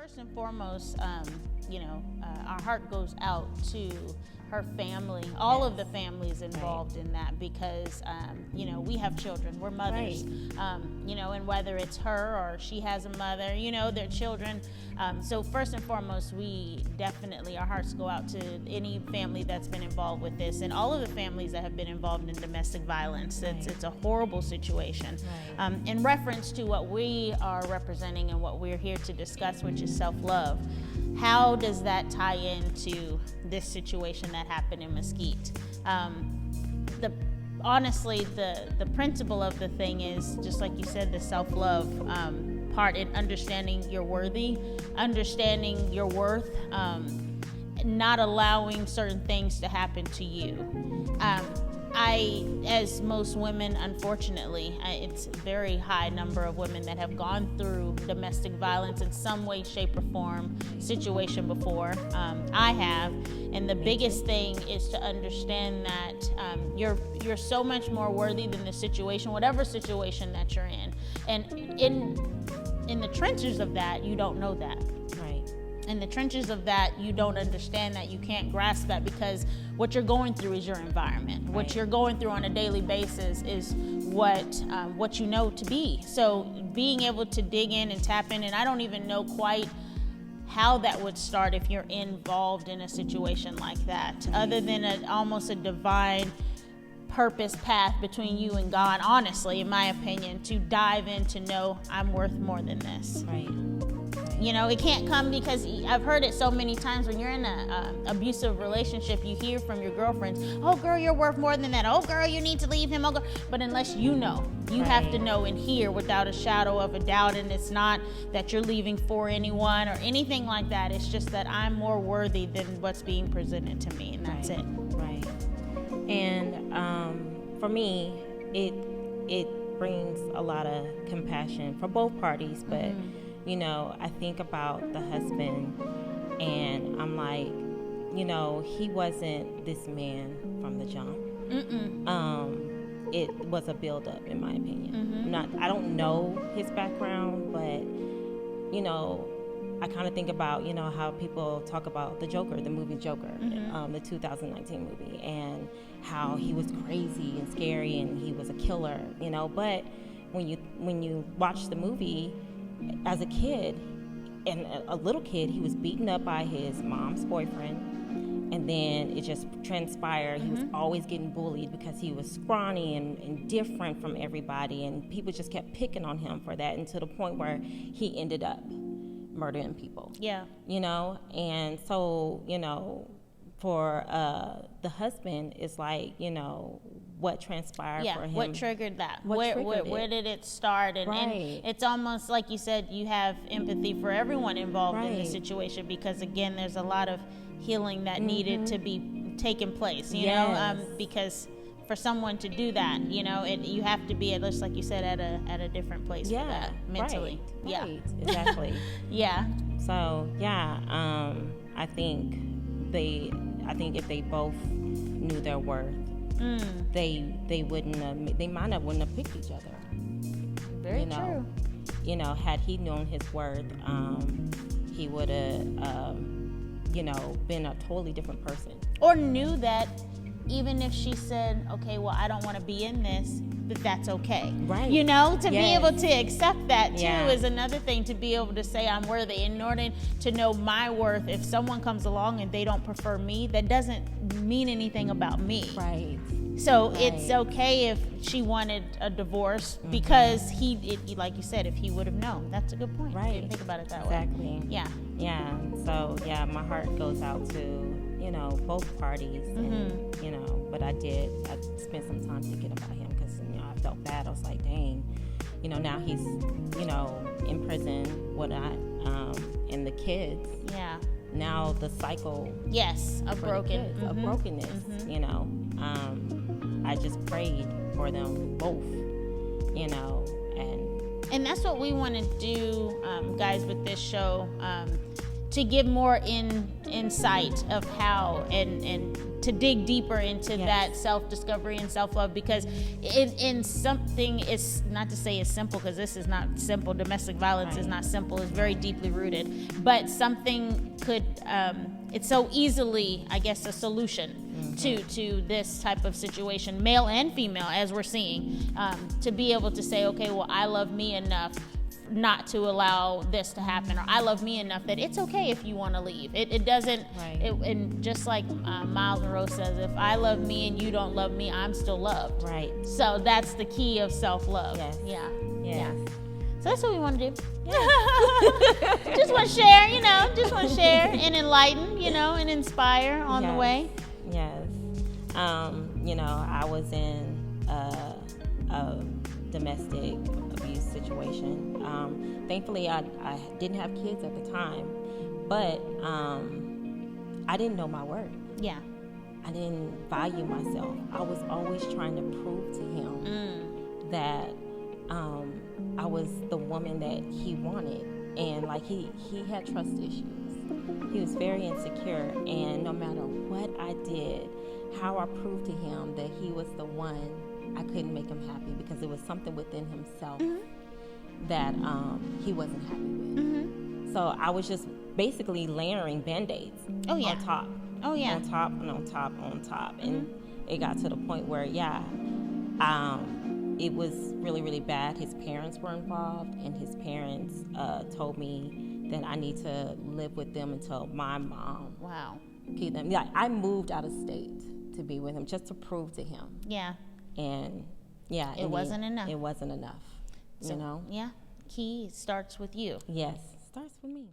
first and foremost, our heart goes out to her family, all of the families involved in that, because, we have children, we're mothers, and whether it's her or she has a mother, their children. So first and foremost, our hearts go out to any family that's been involved with this, and all of the families that have been involved in domestic violence. It's a horrible situation. In reference to what we are representing and what we're here to discuss, which is self-love, how does that tie into this situation that happened in Mesquite? Honestly, the principle of the thing is, just like you said, the self-love part in understanding you're worthy, understanding your worth, not allowing certain things to happen to you. As most women, unfortunately, it's a very high number of women that have gone through domestic violence in some way, shape, or form situation before. I have, and the biggest thing is to understand that you're so much more worthy than the situation, whatever situation that you're in. And in the trenches of that, you don't know that. In the trenches of that, you don't understand that, you can't grasp that, because what you're going through is your environment. What you're going through on a daily basis is what you know to be. So being able to dig in and tap in, and I don't even know quite how that would start if you're involved in a situation like that, other than almost a divine purpose path between you and God, honestly, in my opinion, to dive in to know I'm worth more than this. It can't come, because I've heard it so many times when you're in an abusive relationship, you hear from your girlfriends, oh girl, you're worth more than that. Oh girl, you need to leave him. Oh girl. But unless you know, you have to know and hear without a shadow of a doubt. And it's not that you're leaving for anyone or anything like that. It's just that I'm more worthy than what's being presented to me, and that's it. And for me, it brings a lot of compassion for both parties, but I think about the husband, and I'm like, he wasn't this man from the jump. It was a build-up, in my opinion. I don't know his background, but I kind of think about how people talk about the Joker, the movie Joker, the 2019 movie, and how he was crazy and scary and he was a killer, But when you watch the movie, as a kid, and a little kid, he was beaten up by his mom's boyfriend, and then it just transpired. He was always getting bullied because he was scrawny and different from everybody, and people just kept picking on him for that, and to the point where he ended up murdering people. And so, for the husband, it's like, what transpired for him. What triggered that? Where did it start? And it's almost like you said, you have empathy for everyone involved in the situation, because again, there's a lot of healing that needed to be taking place, because for someone to do that, you have to be, just like you said, at a different place for that mentally. Exactly. So I think if they both knew their worth, they might not wouldn't have picked each other. Very true. Had he known his worth, he would have been a totally different person. Or knew that even if she said, okay, well, I don't want to be in this, that's okay. To be able to accept that too is another thing, to be able to say I'm worthy. In order to know my worth, if someone comes along and they don't prefer me, that doesn't mean anything about me. So it's okay if she wanted a divorce, because like you said, if he would have known. That's a good point. I didn't think about it that way. So my heart goes out to both parties, and but I spent some time thinking about him, because I felt bad. I was like, dang, now he's in prison, and the kids, now the cycle of brokenness, I just prayed for them both, and that's what we want to do, guys, with this show, to give more insight of how, and to dig deeper into Yes. that self-discovery and self-love, because in something, it's not to say it's simple, because this is not simple. Domestic violence is not simple. It's very deeply rooted, but something could it's so easily, I guess, a solution to this type of situation, male and female, as we're seeing, to be able to say, okay, well, I love me enough not to allow this to happen, or I love me enough that it's okay if you want to leave. It doesn't, and just like Miles Monroe says, if I love me and you don't love me, I'm still loved. Right. So that's the key of self-love. Yes. Yeah. Yes. Yeah. So that's what we want to do. Just want to share, just want to share and enlighten, and inspire on the way. Yes. I was in a domestic abuse situation. Thankfully, I didn't have kids at the time, but I didn't know my worth. Yeah. I didn't value myself. I was always trying to prove to him that I was the woman that he wanted. And like he had trust issues. He was very insecure, and no matter what I did, how I proved to him that he was the one, I couldn't make him happy, because it was something within himself that he wasn't happy with. So I was just basically layering Band-Aids on top. Oh, yeah. On top and on top on top. And it got to the point where, it was really, really bad. His parents were involved, and his parents told me that I need to live with them until my mom keep them. Yeah, I moved out of state to be with him, just to prove to him. Yeah. And it wasn't enough. It wasn't enough. So, yeah. Key starts with you. Yes, starts with me.